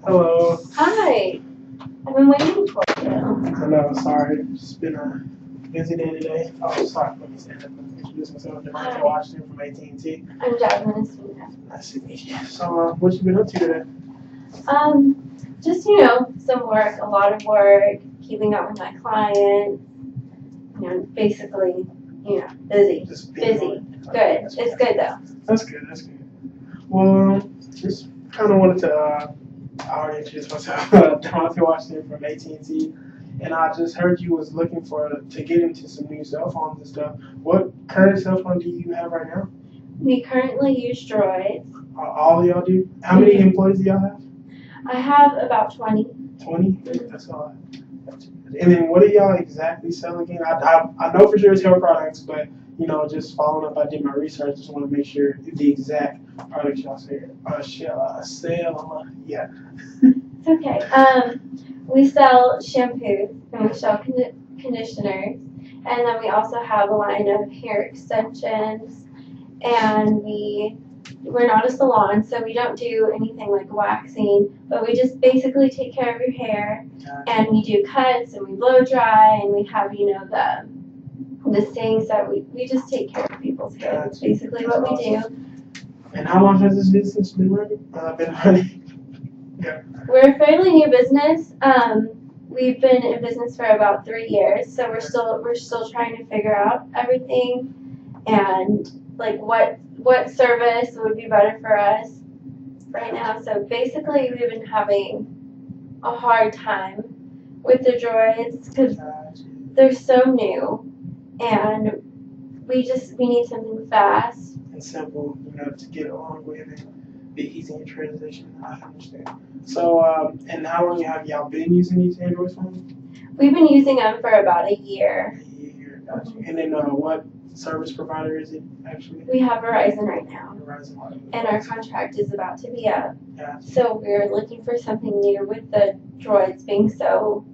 Hello. Hi. I've been waiting for you. Hello, sorry. It's been a busy day today. Oh, sorry. Let me stand up and introduce myself. Devonte Washington from AT&T. I'm Jazmine Espino. Nice to meet you. So, what you been up to today? Just, some work, a lot of work, keeping up with my clients, basically, busy. Just Busy. Good. It's good though. That's good. That's good. Well, just kind of wanted to, I already introduced myself, Devonte Washington from AT&T, and I just heard you was looking to get into some new cell phones and stuff. What current cell phone do you have right now? We currently use Droids. All of y'all do? How many employees do y'all have? I have about 20. 20? That's all. And then what do y'all exactly sell again? I know for sure it's hair products, but just following up, I did my research. Just want to make sure the exact products y'all sell. Yeah. It's okay. We sell shampoos and we sell conditioners, and then we also have a line of hair extensions. And we're not a salon, so we don't do anything like waxing, but we just basically take care of your hair, and we do cuts and we blow dry, and we have the things that we just take care of people's hair. That's basically what we do. And how long has this business been running? Yeah. We're a fairly new business. We've been in business for about 3 years, so we're still trying to figure out everything and like what service would be better for us right now. So basically, we've been having a hard time with the Droids because they're so new, and we need something fast and simple, to get along with and be easy in transition. I understand. So, and how long have y'all been using these Android phones? We've been using them for about a year. Gotcha. And then what service provider is it actually? We have Verizon right now. Verizon. And our contract is about to be up. Gotcha. So we're looking for something new with the Droids being so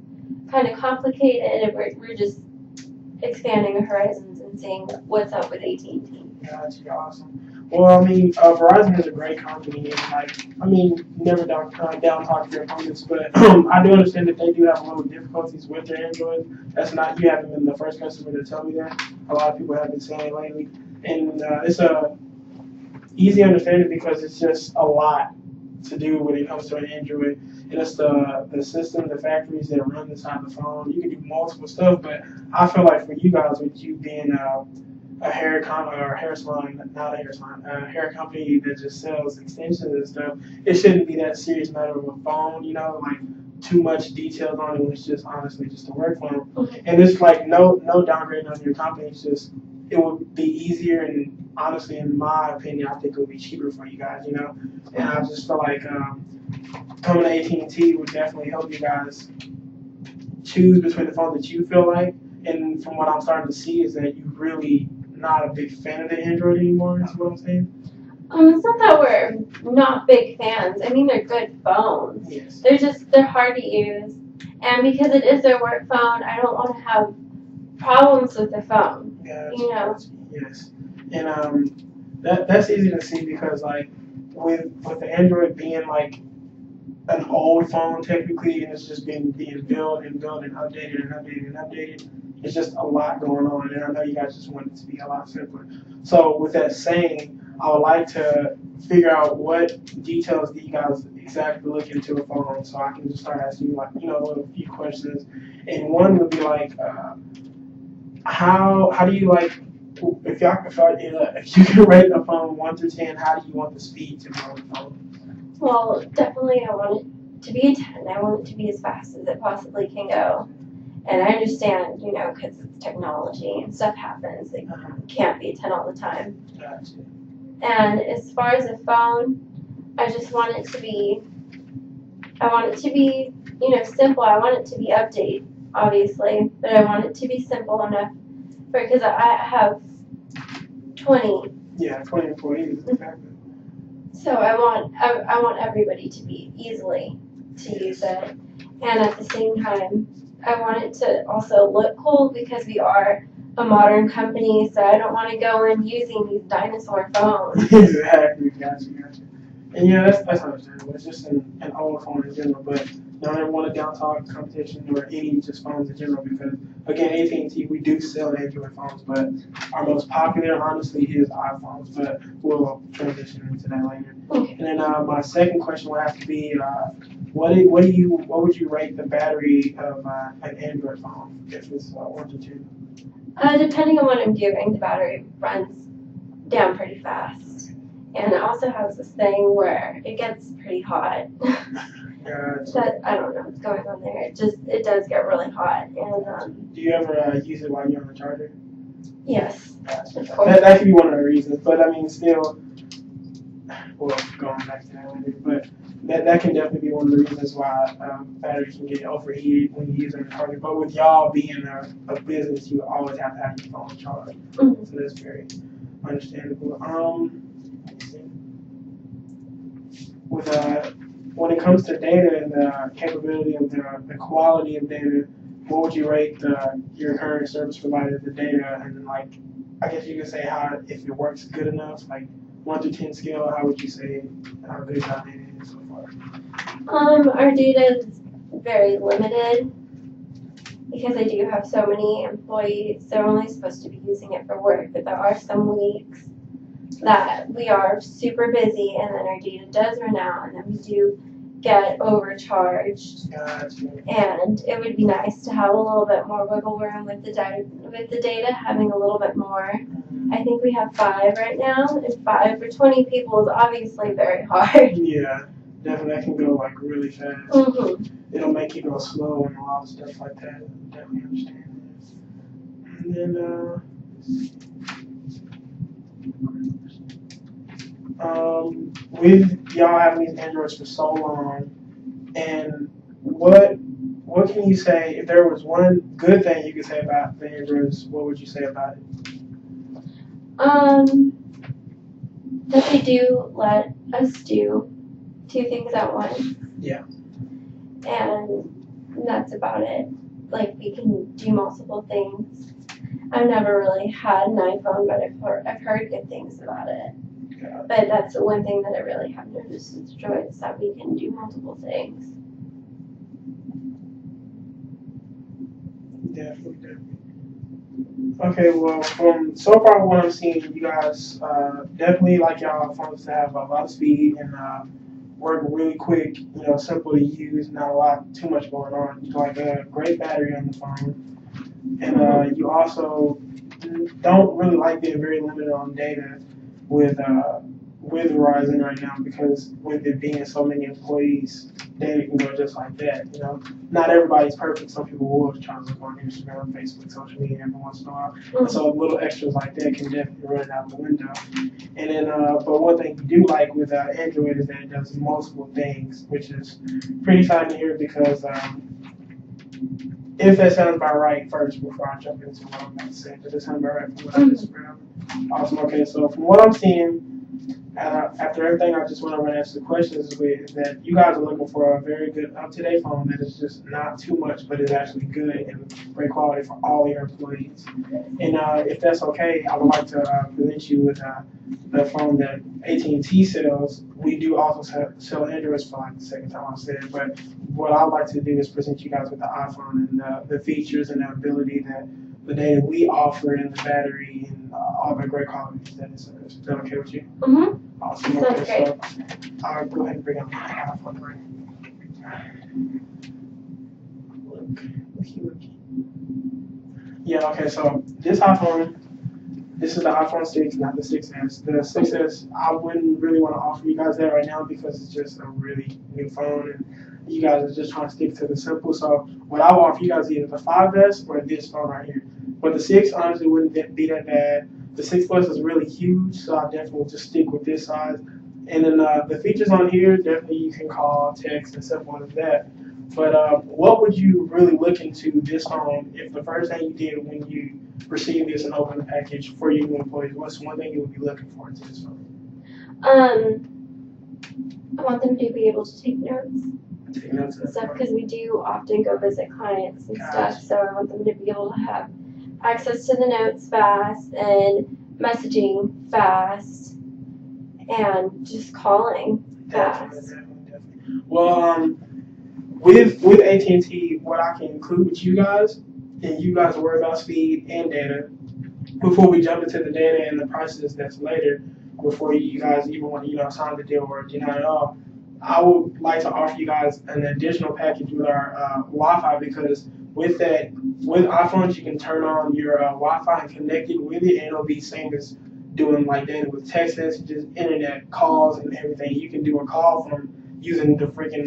kind of complicated. We're just expanding our horizons and seeing what's up with AT&T. Gotcha. Awesome. Well, Verizon is a great company, and never down talk to your opponents, but I do understand that they do have a little difficulties with their Android. That's not, you haven't been the first customer to tell me that. A lot of people have been saying lately, and it's a easy understanding because it's just a lot to do when it comes to an Android. And it's the system, the factories that run inside the phone. You can do multiple stuff, but I feel like for you guys, with you being a hair salon, not a hair salon, a hair company that just sells extensions and stuff, it shouldn't be that serious matter of a phone, like too much details on it when it's just honestly just a work phone. Okay. And it's like no downgrading on your company. It's just, it would be easier, and honestly, in my opinion, I think it would be cheaper for you guys, And I just feel like coming to AT&T would definitely help you guys choose between the phone that you feel like. And from what I'm starting to see is that you really not a big fan of the Android anymore, is what I'm saying. It's not that we're not big fans. They're good phones. Yes. They're hard to use. And because it is their work phone, I don't want to have problems with the phone. Gotcha. Yes. And that's easy to see because with the Android being like an old phone technically, and it's just being built and updated. It's just a lot going on, and I know you guys just want it to be a lot simpler. So with that saying, I would like to figure out what details do you guys exactly look into a phone, so I can just start asking you a little few questions. And one would be how do you if you can rate a phone 1 through 10, how do you want the speed to be on the phone? Well, definitely I want it to be a 10. I want it to be as fast as it possibly can go. And I understand, because it's technology and stuff happens. It can't be a 10 all the time. Gotcha. And as far as a phone, I just want it to be, simple. I want it to be update, obviously, but I want it to be simple enough because I have 20. Yeah, 20 employees, exactly. So I want everybody to be easily to use it. And at the same time, I want it to also look cool because we are a modern company, so I don't want to go in using these dinosaur phones. Exactly, gotcha. And yeah, that's understandable. It's just an old phone in general, but don't ever want to down talk competition or any just phones in general because again, AT&T we do sell Android phones, but our most popular honestly is iPhones. But we'll transition into that later. Okay. And then my second question would have to be, what would you rate the battery of an Android phone if it's 1 to 2? Depending on what I'm doing, the battery runs down pretty fast. And it also has this thing where it gets pretty hot. That I don't know what's going on there. It does get really hot. And do you ever use it while you're on the charger? yes, Gotcha. of course. That could be one of the reasons, but I mean, still, well, going back to that later, but that can definitely be one of the reasons why batteries can get overheated when you use them on the charger. But with y'all being a business, you always have to have your phone charged, so that's very understandable. With when it comes to data and the capability of the quality of data, what would you rate your current service provider the data and like I guess you could say how if it works good enough, like 1 to 10 scale, how would you say how good our data is so far? Our data is very limited because I do have so many employees. They're only supposed to be using it for work, but there are some weeks that we are super busy and then our data does run out and then we do get overcharged. Gotcha. And it would be nice to have a little bit more wiggle room with the data, having a little bit more. I think we have 5 right now, and 5 for 20 people is obviously very hard. Yeah, definitely that can go like really fast. Mm-hmm. It'll make you go slow and a lot of stuff like that. Definitely understand that. And then with y'all having these Androids for so long, and what can you say if there was one good thing you could say about the Androids? What would you say about it? That they do let us do 2 things at once. Yeah. And that's about it. Like we can do multiple things. I've never really had an iPhone, but I've heard good things about it. Yeah. But that's the one thing that I really have noticed is joy is that we can do multiple things. Definitely. Okay, well, from so far what I'm seeing, you guys definitely like y'all phones to have a lot of speed and work really quick, simple to use, not a lot, too much going on. You like a great battery on the phone, and you also don't really like being very limited on data with Verizon right now because with it being so many employees, data can go just like that. Not everybody's perfect. Some people will try to look on Instagram, Facebook, social media every once in a while. And so little extras like that can definitely run out the window. And then, but one thing you do like with Android is that it does multiple things, which is pretty exciting to hear because if that sounds about right first before I jump into what I'm about to say, does it sound about right from what I just read? Awesome. Okay, so from what I'm seeing, after everything I just went over and answered the questions with, is that you guys are looking for a very good up-to-date phone that is just not too much, but is actually good and great quality for all your employees. And if that's okay, I would like to present you with the phone that AT&T sells. We do also sell Androids for like the second time I've said it, but what I'd like to do is present you guys with the iPhone and the features and the ability that the data we offer and the battery and all the great qualities that it serves. Is that okay with you? Mm-hmm. Awesome. Sounds Okay, great. so I'll go ahead and bring up my iPhone right. Look. Yeah, okay, so this is the iPhone 6, not the 6S. The 6S, I wouldn't really want to offer you guys that right now because it's just a really new phone and you guys are just trying to stick to the simple. So what I will offer you guys is either the 5S or this phone right here. But the 6 honestly wouldn't be that bad. The 6 Plus is really huge, so I definitely will just stick with this size. And then the features on here, definitely you can call, text, and simple as that. But what would you really look into this phone if the first thing you did when you received this and opened the package for your new employees? What's one thing you would be looking for into this phone? I want them to be able to take notes. Take notes Stuff because we do often go visit clients and stuff, so I want them to be able to have access to the notes fast and messaging fast and just calling fast. Definitely. Well, with AT&T, what I can include with you guys, and you guys worry about speed and data. Before we jump into the data and the prices that's later, before you guys even want to sign the deal or deny it all, I would like to offer you guys an additional package with our Wi-Fi because with iPhones you can turn on your Wi-Fi and connect it with it, and it'll be same as doing like data with text messages, internet calls, and everything. You can do a call from using the freaking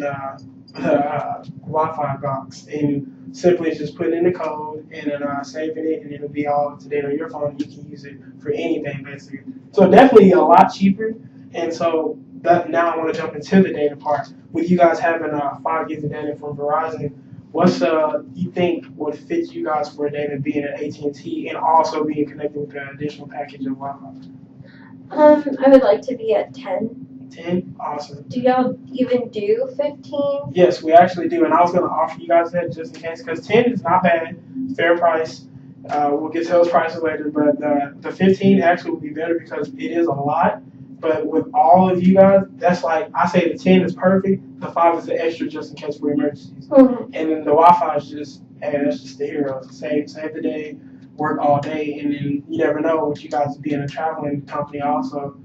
Wi-Fi box, and simply it's just putting in the code and then saving it, and it'll be all up to date on your phone. You can use it for anything basically. So definitely a lot cheaper. And so that now I want to jump into the data part. With you guys having 5 gigs of data from Verizon, what's you think would fit you guys for data being at AT&T and also being connected with the additional package of Wi-Fi? I would like to be at 10. 10? Awesome. Do y'all even do 15? Yes, we actually do, and I was going to offer you guys that just in case, because 10 is not bad, fair price. We'll get to those prices later, but the 15 actually would be better because it is a lot. But with all of you guys, that's like, I say the 10 is perfect, the 5 is the extra just in case for emergencies. Mm-hmm. And then the Wi-Fi is just, hey, that's just the hero. Save the day, work all day, and then you never know with you guys being a traveling company also.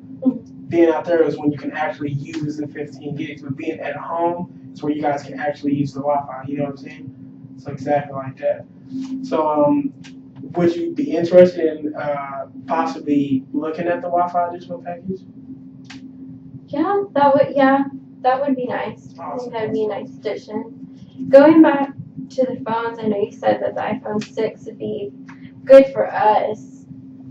Being out there is when you can actually use the 15 gigs, but being at home is where you guys can actually use the Wi-Fi. You know what I'm saying? So exactly like that. So would you be interested in possibly looking at the Wi-Fi additional package? Yeah, that would be nice. Awesome. I think that would be a nice addition. Going back to the phones, I know you said that the iPhone 6 would be good for us.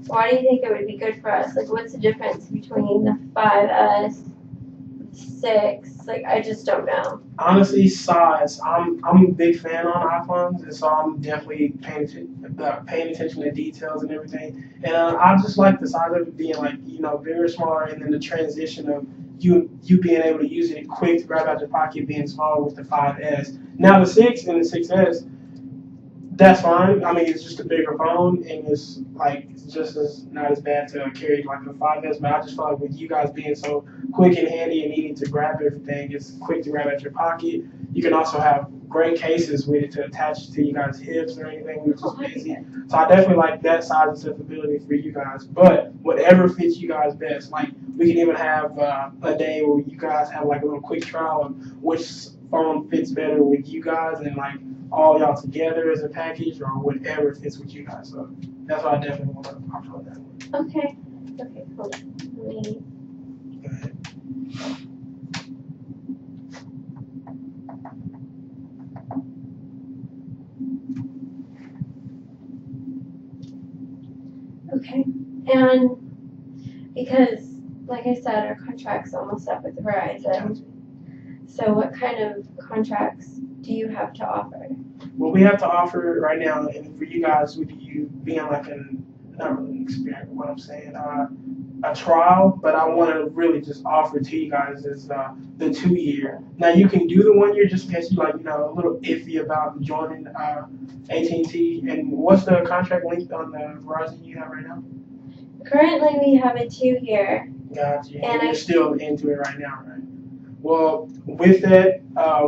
Why do you think it would be good for us? Like, what's the difference between the 5S, 6? Like, I just don't know. Honestly, size. I'm a big fan on iPhones, and so I'm definitely paying attention to details and everything. And I just like the size of it being like bigger, smaller, and then the transition of you being able to use it quick to grab out your pocket, being small with the 5S. Now the 6 and the 6S. That's fine. I mean, it's just a bigger phone, and it's just as not as bad to carry like a 5S. But I just feel like with you guys being so quick and handy and needing to grab everything, it's quick to grab at your pocket. You can also have great cases with it to attach to you guys' hips or anything, which is easy. So I definitely like that size accessibility for you guys. But whatever fits you guys best. Like we can even have a day where you guys have like a little quick trial of which phone fits better with you guys, and like all y'all together as a package or whatever fits with you guys. So that's why I definitely want to offer that. Okay, cool. Let me... Go ahead. Okay, and because, like I said, our contract's almost up with Verizon. So what kind of contracts do you have to offer? What we have to offer right now, and for you guys, with you being like not really an experience, what I'm saying, a trial, but I want to really just offer to you guys is the 2-year. Now you can do the 1 year just in case you a little iffy about joining AT&T. And what's the contract length on the Verizon you have right now? Currently, we have a 2-year. Gotcha. And you're still into it right now, right? Well, with that,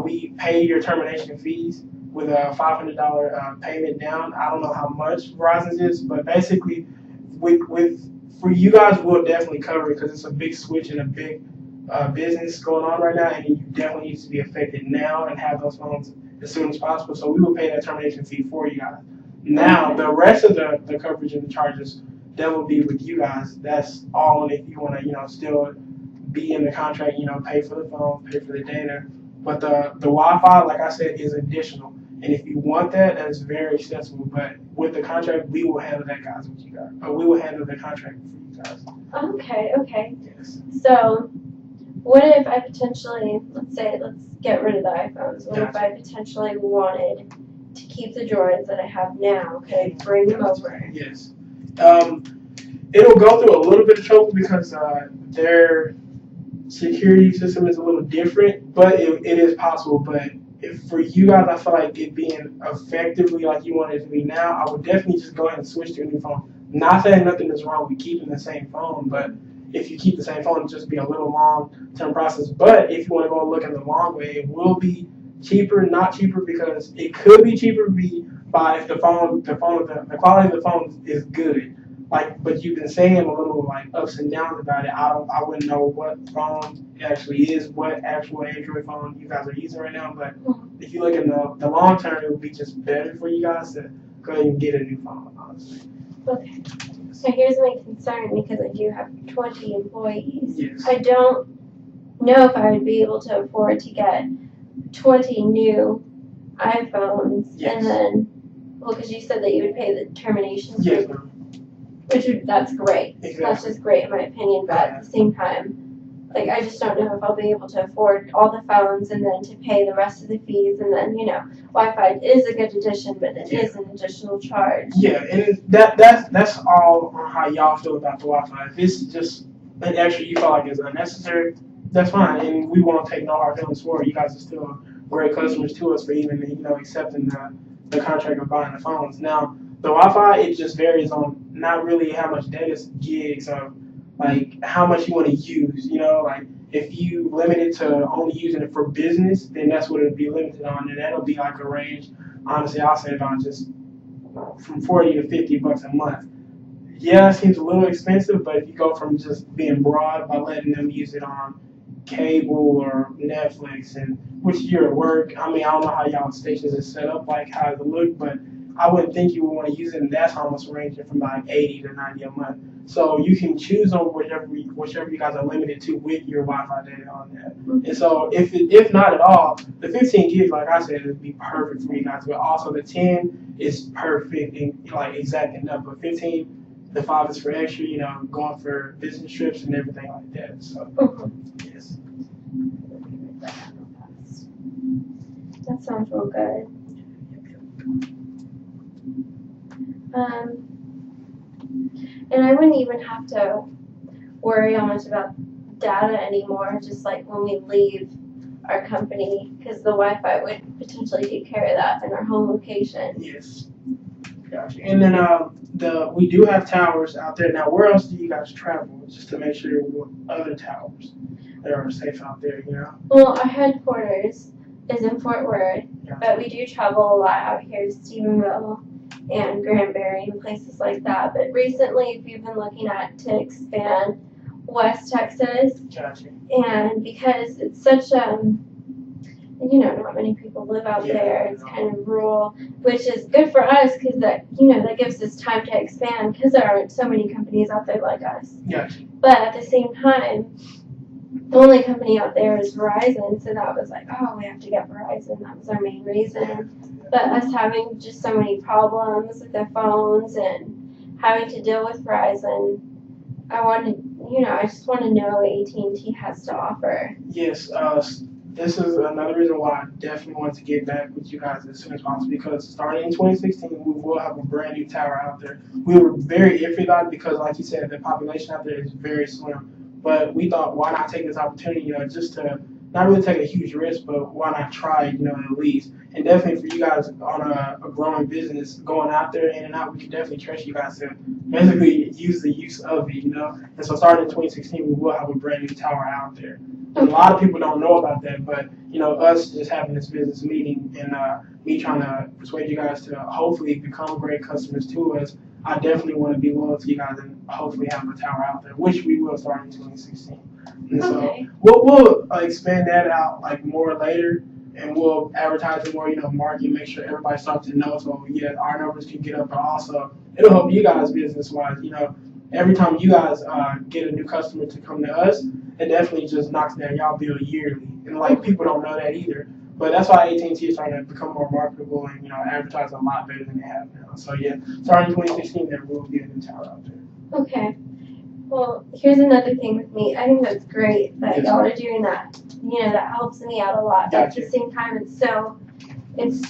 we pay your termination fees with a $500 payment down. I don't know how much Verizon's is, but basically, for you guys, we'll definitely cover it because it's a big switch and a big business going on right now, and you definitely need to be affected now and have those phones as soon as possible. So we will pay that termination fee for you guys. Now, the rest of the coverage and the charges, that will be with you guys. That's all if you want to, still be in the contract, pay for the phone, pay for the data. But the Wi-Fi, like I said, is additional. And if you want that, that is very accessible. But with the contract, we will handle that, guys, with you guys. We will handle the contract for you guys. Okay. Yes. So, what if I potentially, let's get rid of the iPhones. What if I potentially wanted to keep the droids that I have now? Could I bring them over? Yes. It'll go through a little bit of trouble because their security system is a little different, but it is possible. But if for you guys, I feel like it being effectively like you want it to be now, I would definitely just go ahead and switch to a new phone. Not saying nothing is wrong with keeping the same phone, but if you keep the same phone, it'll just be a little long-term process. But if you want to go look in the long way, it will be cheaper, not cheaper because it could be cheaper by if the quality of the phone is good. Like, but you've been saying a little like ups and downs about it. I wouldn't know what phone it actually is, what actual Android phone you guys are using right now. But if you look in the long term, it would be just better for you guys to go ahead and get a new phone, honestly. Okay. So here's my concern because I do have 20 employees. Yes. I don't know if I would be able to afford to get 20 new iPhones Yes. and then, well, because you said that you would pay the termination fee. Yes, ma'am. That's great. Exactly. That's just great in my opinion, but at the same time, like I just don't know if I'll be able to afford all the phones and then to pay the rest of the fees and then Wi-Fi is a good addition, but it is an additional charge. Yeah, and that's all on how y'all feel about the Wi-Fi. If it's just an extra you feel like it's unnecessary, that's fine, and we won't take no hard feelings for it. You guys are still great customers to us for even accepting the contract of buying the phones. Now the Wi-Fi, it just varies on not really how much data gigs or like how much you want to use. Like if you limit it to only using it for business, then that's what it'll be limited on, and that'll be like a range. Honestly, I'll say about just from $40 to $50 a month. Yeah, it seems a little expensive, but if you go from just being broad by letting them use it on cable or Netflix, and which you're at work, I mean, I don't know how y'all stations are set up, like how it look, but I wouldn't think you would want to use it, and that's almost ranging from like 80 to 90 a month. So you can choose on whichever you guys are limited to with your Wi-Fi data on that. And so if not at all, the 15 gigs, like I said, would be perfect for you guys. But also the 10 is perfect and like exact enough. But 15, the 5 is for extra, going for business trips and everything like that. So yes. That sounds real good. And I wouldn't even have to worry so much about data anymore, just like when we leave our company, because the Wi-Fi would potentially take care of that in our home location. Yes. Gotcha. And then we do have towers out there. Now, where else do you guys travel just to make sure we're other towers that are safe out there, Well, our headquarters is in Fort Worth, Gotcha. but we do travel a lot out here to Stephenville and Granbury and places like that. But recently we've been looking at to expand West Texas. Gotcha. And because it's such not many people live out there. It's kind of rural, which is good for us because that gives us time to expand because there aren't so many companies out there like us. Gotcha. But at the same time, the only company out there is Verizon, so that was like, oh, we have to get Verizon. That was our main reason. But us having just so many problems with their phones and having to deal with Verizon, I just want to know what AT&T has to offer. Yes, this is another reason why I definitely want to get back with you guys as soon as possible, because starting in 2016, we will have a brand new tower out there. We were very iffy about it because, like you said, the population out there is very slim. But we thought, why not take this opportunity, just to not really take a huge risk, but why not try, at least. And definitely for you guys on a growing business, going out there in and out, we can definitely trust you guys to basically use the use of it, And so starting in 2016, we will have a brand new tower out there. And a lot of people don't know about that, but, us just having this business meeting and me trying to persuade you guys to hopefully become great customers to us, I definitely want to be loyal to you guys and hopefully have a tower out there, which we will start in 2016. And so we'll expand that out like more later, and we'll advertise it more, market, make sure everybody starts to know. So yeah, our numbers can get up, but also it'll help you guys business wise. Every time you guys get a new customer to come to us, it definitely just knocks down y'all bill yearly, and like people don't know that either. But that's why AT&T is trying to become more marketable and advertise a lot better than they have now. So yeah, starting in 2016, there will be a new tower out there. Okay. Well, here's another thing with me. I think that's great that y'all are doing that. That helps me out a lot. But at the same time, it's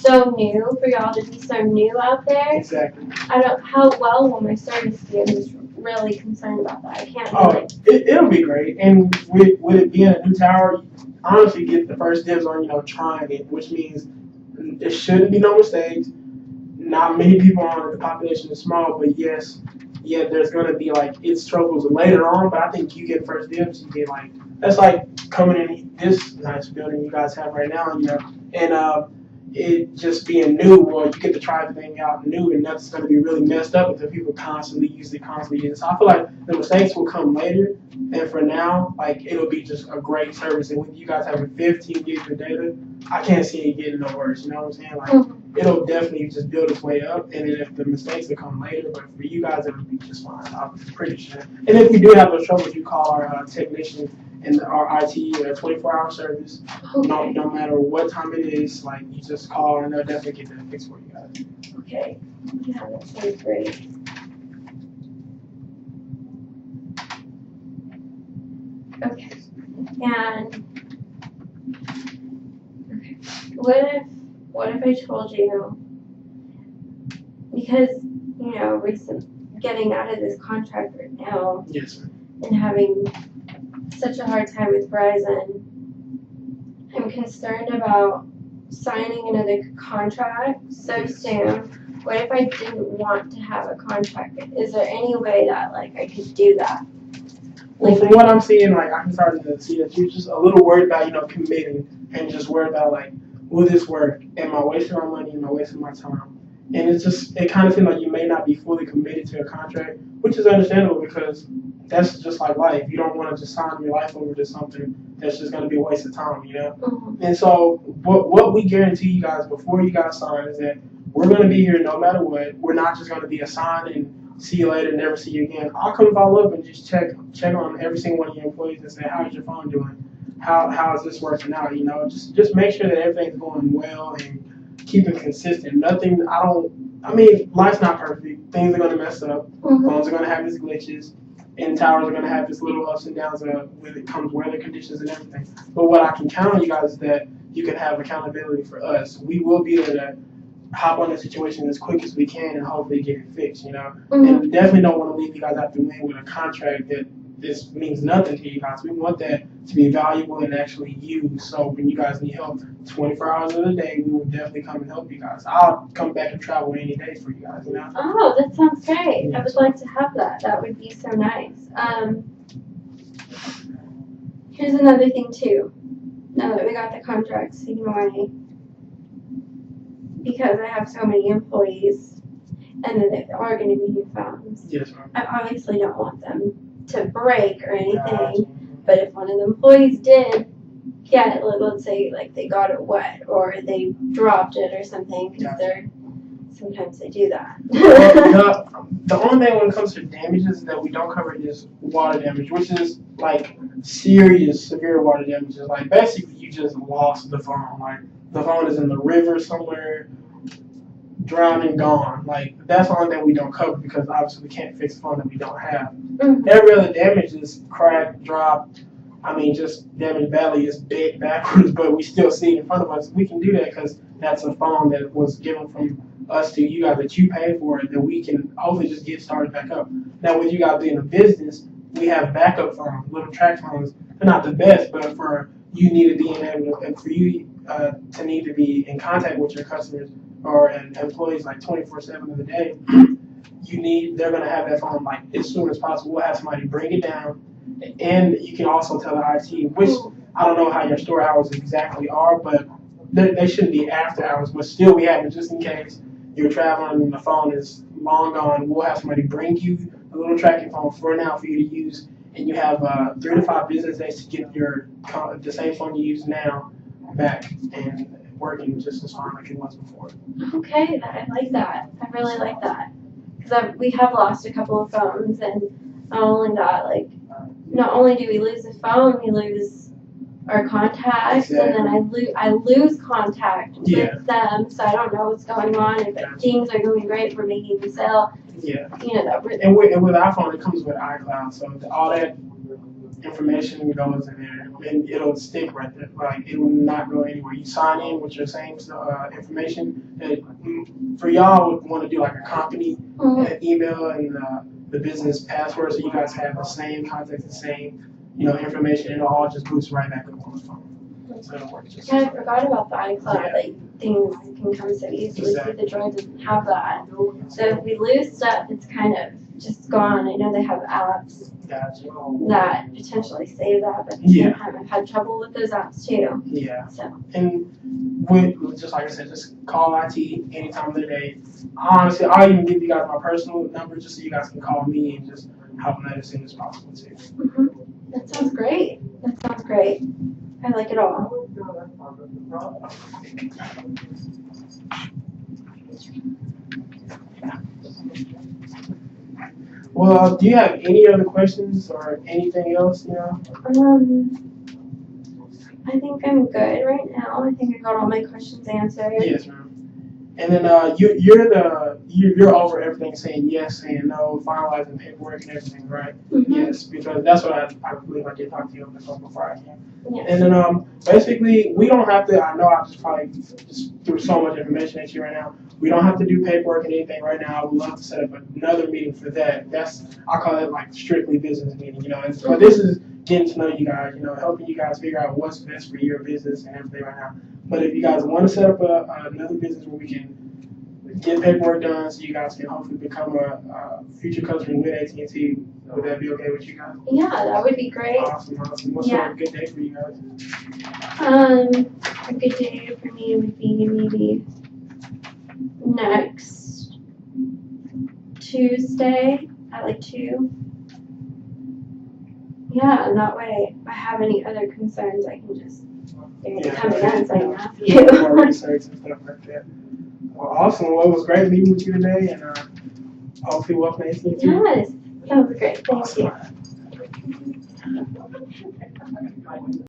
so new for y'all to be so new out there. Exactly. How well will my service be? I'm just really concerned about that. I can't. It'll be great. And with it being a new tower, honestly get the first dibs on, trying it, which means there shouldn't be no mistakes. Not many people on it. The population is small, but yes, yeah, there's gonna be like it struggles later on. But I think you get first dibs. You get like that's like coming in this nice building you guys have right now, and it just being new. Well, you get to try everything out new, and that's gonna be really messed up if people constantly use it, constantly use it. So I feel like the mistakes will come later, and for now, like it'll be just a great service. And with you guys having 15 gigs of data, I can't see it getting no worse. You know what I'm saying? Like it'll definitely just build its way up, and then if the mistakes will come later, but for you guys, it'll be just fine. I'm pretty sure. And if you do have those troubles, you call our technician and our IT 24-hour service. Okay. No matter what time it is, like you just call and they'll definitely get that fixed for you guys. Okay. Yeah, that sounds great. Okay. And okay. What if I told you, because getting out of this contract right now Yes, sir. and having such a hard time with Verizon, I'm concerned about signing another contract so soon. What if I didn't want to have a contract? Is there any way that I could do that? Well, from what I'm seeing, I can start to see that you're just a little worried about, committing and just worried about, will this work? Am I wasting my money? Am I wasting my time? And it kind of seems like you may not be fully committed to a contract, which is understandable because that's just like life. You don't want to just sign your life over to something that's just going to be a waste of time, Mm-hmm. And so what we guarantee you guys before you guys sign is that we're going to be here no matter what. We're not just going to be assigned and see you later, never see you again. I'll come follow up and just check on every single one of your employees and say, how's your phone doing? How is this working out? Just make sure that everything's going well and keeping consistent. Life's not perfect. Things are going to mess up. Mm-hmm. Phones are going to have its glitches. And towers are going to have its little ups and downs when it comes weather conditions and everything. But what I can count on you guys is that you can have accountability for us. We will be there to hop on the situation as quick as we can and hopefully get it fixed, Mm-hmm. And we definitely don't want to leave you guys out the wing with a contract that this means nothing to you guys. We want that to be valuable and actually used. So when you guys need help 24 hours of the day, we will definitely come and help you guys. I'll come back and travel any day for you guys, Oh, that sounds great. I would like to have that. That would be so nice. Here's another thing too. Now that we got the contract away, because I have so many employees, and then there are going to be new phones. Yes, ma'am. I obviously don't want them to break or anything, but if one of the employees did get it, let's say they got it wet or they dropped it or something, because sometimes they do that. The only thing when it comes to damages that we don't cover is water damage, which is serious, severe water damages. Basically you just lost the phone. The phone is in the river somewhere, drowned and gone. That's the only thing we don't cover because obviously we can't fix the phone that we don't have. Mm-hmm. Every other damage is cracked, dropped. Just damage badly is bent backwards, but we still see it in front of us. We can do that because that's a phone that was given from us to you guys that you pay for it, that we can hopefully just get started back up. Now, with you guys being a business, we have backup phones, little track phones. They're not the best, but for you need to be and for you to need to be in contact with your customers or employees 24/7 of the day, they're going to have that phone as soon as possible. We'll have somebody bring it down, and you can also tell the IT, which I don't know how your store hours exactly are, but they shouldn't be after hours, but still we have it just in case you're traveling and the phone is long gone. We'll have somebody bring you a little tracking phone for now for you to use, and you have 3 to 5 business days to get the same phone you use now back and working just as fine like it was before. Okay, I like that. I really like that. Because we have lost a couple of phones, and not only do we lose the phone, we lose our contacts, exactly. And then I lose contact with them, so I don't know what's going on. If things are going great, we're making the sale. Yeah. That really. And with iPhone, it comes with iCloud, so all that information goes in there, and it'll stick right there. It will not go anywhere. You sign in with your same information. That for y'all would want to do a company email and the business password, so you guys have the same contact, the same information, and it all just boosts right back up on the phone. it's gonna work just Yeah, I fine. forgot about the iCloud. Yeah. Like things can come so easily. Exactly. See, the Droid doesn't have that. So if we lose stuff, it's kind of just gone. I know they have apps Gotcha. that potentially save that, but at the same time, I've had trouble with those apps too. Yeah. So. And with just like I said, just call IT any time of the day. Honestly, I'll even give you guys my personal number just so you guys can call me and just help them out as soon as possible too. Mm-hmm. That sounds great. That sounds great. I like it all. Well, do you have any other questions or anything else? I think I'm good right now. I think I got all my questions answered. Yes, ma'am. And then you're over everything, saying yes, saying no, finalizing paperwork and everything, right? Mm-hmm. Yes, because that's what I believe I did talk to you on the phone before I came. Yes. And then basically we don't have to. I know I just probably just threw so much information at you right now. We don't have to do paperwork and anything right now. We'd love to set up another meeting for that. I call it like strictly business meeting, And so this is getting to know you guys, helping you guys figure out what's best for your business and everything right now. But if you guys want to set up another business where we can get paperwork done so you guys can hopefully become a future customer with AT&T, would that be okay with you guys? Yeah, that would be great. Awesome. What's a good day for you guys? A good day for me would be maybe next Tuesday at like 2. Yeah, and that way if I have any other concerns, I can just come in so I can ask you. More research and stuff like that. Well, awesome. Well, it was great meeting with you today, and hopefully welcome to AT&T. Yes, that was great. Thank you. Awesome.